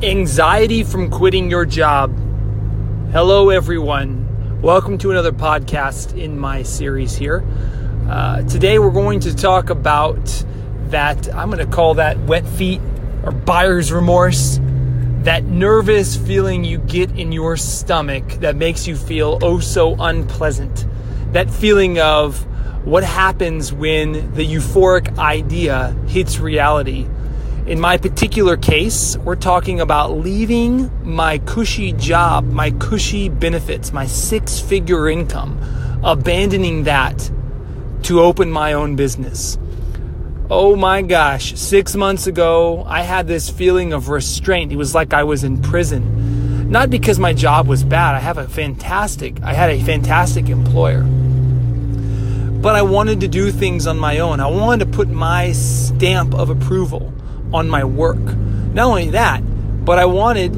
Anxiety from quitting your job. Hello, everyone. Welcome to another podcast in my series here. Today, we're going to talk about that. I'm going to call that wet feet or buyer's remorse. That nervous feeling you get in your stomach that makes you feel oh so unpleasant. That feeling of what happens when the euphoric idea hits reality. In my particular case, we're talking about leaving my cushy job, my cushy benefits, my six-figure income, abandoning that to open my own business. Oh my gosh, 6 months ago, I had this feeling of restraint. It was like I was in prison. Not because my job was bad. I had a fantastic employer. But I wanted to do things on my own. I wanted to put my stamp of approval on my work. Not only that, but I wanted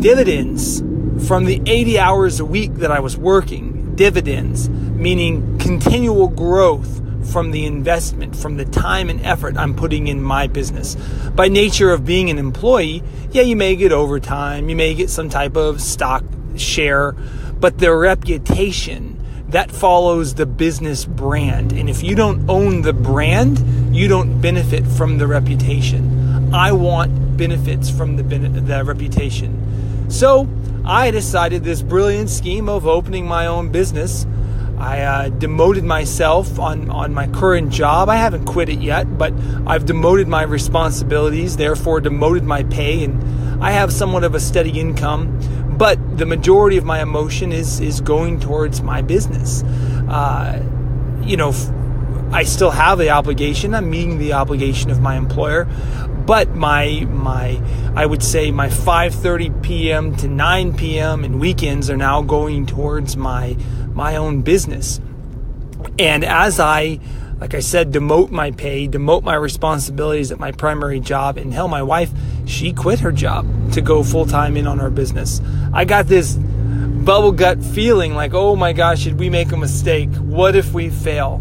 dividends from the 80 hours a week that I was working. Dividends, meaning continual growth from the investment, from the time and effort I'm putting in my business. By nature of being an employee, you may get overtime, you may get some type of stock share, but the reputation that follows the business brand. And if you don't own the brand, you don't benefit from the reputation. I want benefits from the reputation. So I decided this brilliant scheme of opening my own business. I demoted myself on my current job. I haven't quit it yet, but I've demoted my responsibilities, therefore demoted my pay, and I have somewhat of a steady income. But the majority of my emotion is going towards my business. I still have the obligation. I'm meeting the obligation of my employer. But I would say my 5:30 p.m. to 9 p.m. and weekends are now going towards my own business. And as like I said, demote my pay, demote my responsibilities at my primary job. And hell, my wife, she quit her job to go full-time in on our business. I got this bubble gut feeling like, oh my gosh, did we make a mistake? What if we fail?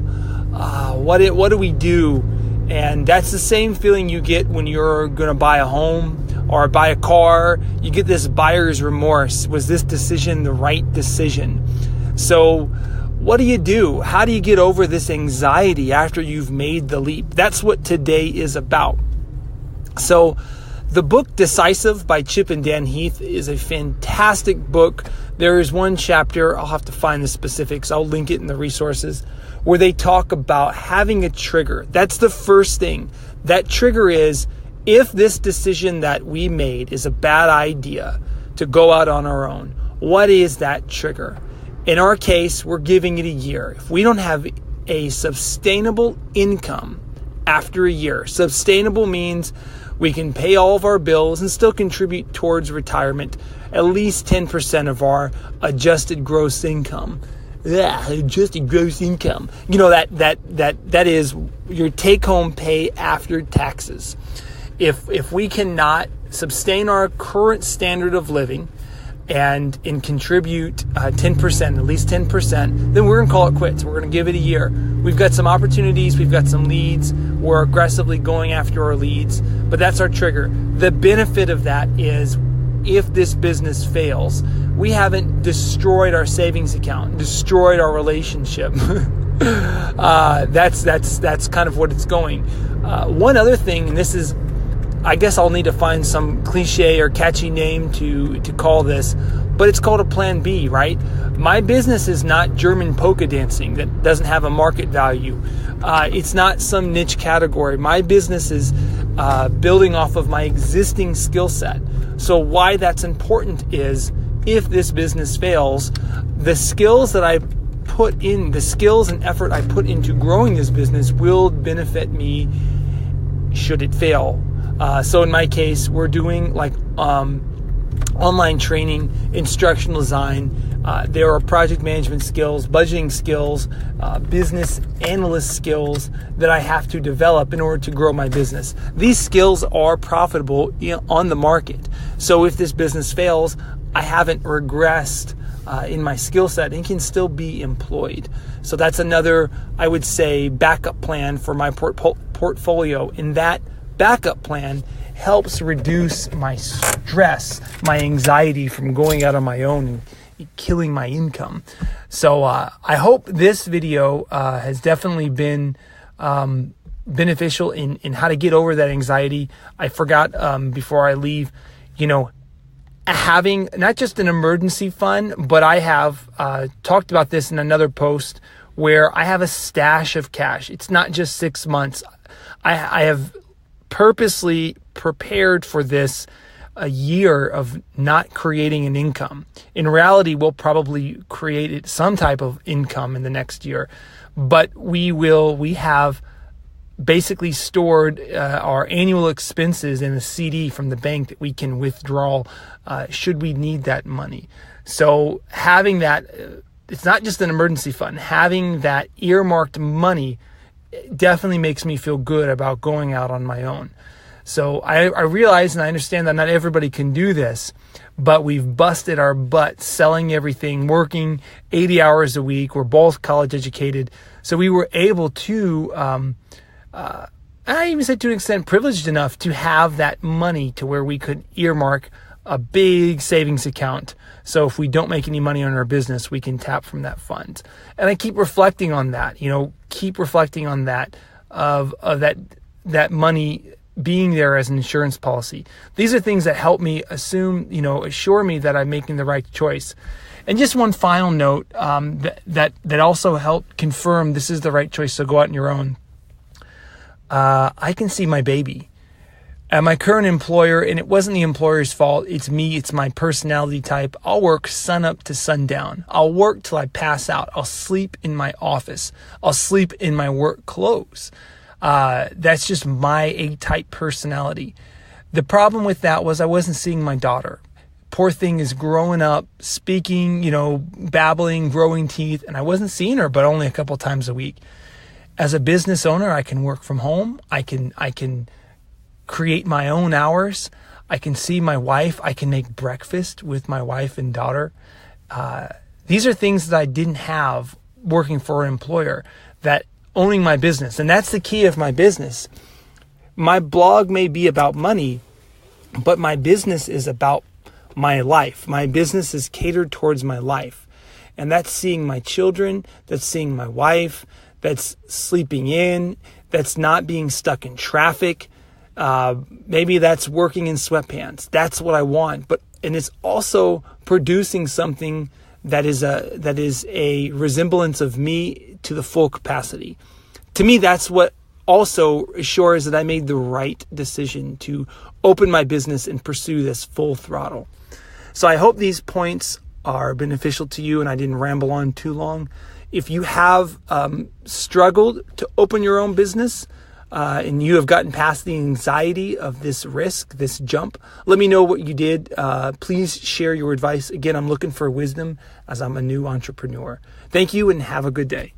What do we do? And that's the same feeling you get when you're going to buy a home or buy a car. You get this buyer's remorse. Was this decision the right decision? So what do you do? How do you get over this anxiety after you've made the leap? That's what today is about. So the book Decisive by Chip and Dan Heath is a fantastic book. There is one chapter, I'll have to find the specifics, I'll link it in the resources, where they talk about having a trigger. That's the first thing. That trigger is, if this decision that we made is a bad idea to go out on our own, what is that trigger? In our case, we're giving it a year. If we don't have a sustainable income after a year, sustainable means we can pay all of our bills and still contribute towards retirement, at least 10% of our adjusted gross income. Adjusted gross income. That is your take-home pay after taxes. If we cannot sustain our current standard of living and contribute 10%, at least 10%, then we're going to call it quits. We're going to give it a year. We've got some opportunities. We've got some leads. We're aggressively going after our leads, but that's our trigger. The benefit of that is, if this business fails, we haven't destroyed our savings account, destroyed our relationship. That's kind of what it's going. One other thing, and this is, I guess I'll need to find some cliche or catchy name to call this, but it's called a plan B, right? My business is not German polka dancing that doesn't have a market value. It's not some niche category. My business is building off of my existing skill set. So why that's important is, if this business fails, the skills that I put in, the skills and effort I put into growing this business will benefit me should it fail. So in my case, we're doing online training, instructional design. There are project management skills, budgeting skills, business analyst skills that I have to develop in order to grow my business. These skills are profitable on the market. So if this business fails, I haven't regressed in my skill set and can still be employed. So that's another, I would say, backup plan for my portfolio. And that backup plan helps reduce my stress, my anxiety from going out on my own and killing my income. So I hope this video has definitely been beneficial in how to get over that anxiety. I forgot before I leave, having not just an emergency fund, but I have talked about this in another post where I have a stash of cash. It's not just 6 months. I have purposely prepared for this a year of not creating an income. In reality, we'll probably create some type of income in the next year, but we have basically stored our annual expenses in a CD from the bank that we can withdraw should we need that money. So having that, it's not just an emergency fund. Having that earmarked money definitely makes me feel good about going out on my own. So I realize and I understand that not everybody can do this, but we've busted our butt selling everything, working 80 hours a week. We're both college educated. So we were able to, I even say to an extent, privileged enough to have that money to where we could earmark a big savings account. So if we don't make any money on our business, we can tap from that fund. And I keep reflecting on that, of that money being there as an insurance policy. These are things that help me assure me that I'm making the right choice. And just one final note that also helped confirm this is the right choice, so go out on your own. I can see my baby. At my current employer, and it wasn't the employer's fault, it's me, it's my personality type. I'll work sun up to sundown. I'll work till I pass out. I'll sleep in my office. I'll sleep in my work clothes. That's just my A-type personality. The problem with that was I wasn't seeing my daughter. Poor thing is growing up, speaking, babbling, growing teeth, and I wasn't seeing her, but only a couple times a week. As a business owner, I can work from home. I can create my own hours. I can see my wife. I can make breakfast with my wife and daughter. These are things that I didn't have working for an employer, that owning my business. And that's the key of my business. My blog may be about money, but my business is about my life. My business is catered towards my life. And that's seeing my children, that's seeing my wife, that's sleeping in, that's not being stuck in traffic. Maybe that's working in sweatpants. That's what I want. And it's also producing something that is a resemblance of me to the full capacity. To me, that's what also assures that I made the right decision to open my business and pursue this full throttle. So I hope these points are beneficial to you and I didn't ramble on too long. If you have struggled to open your own business and you have gotten past the anxiety of this risk, this jump, let me know what you did. Please share your advice. Again, I'm looking for wisdom as I'm a new entrepreneur. Thank you and have a good day.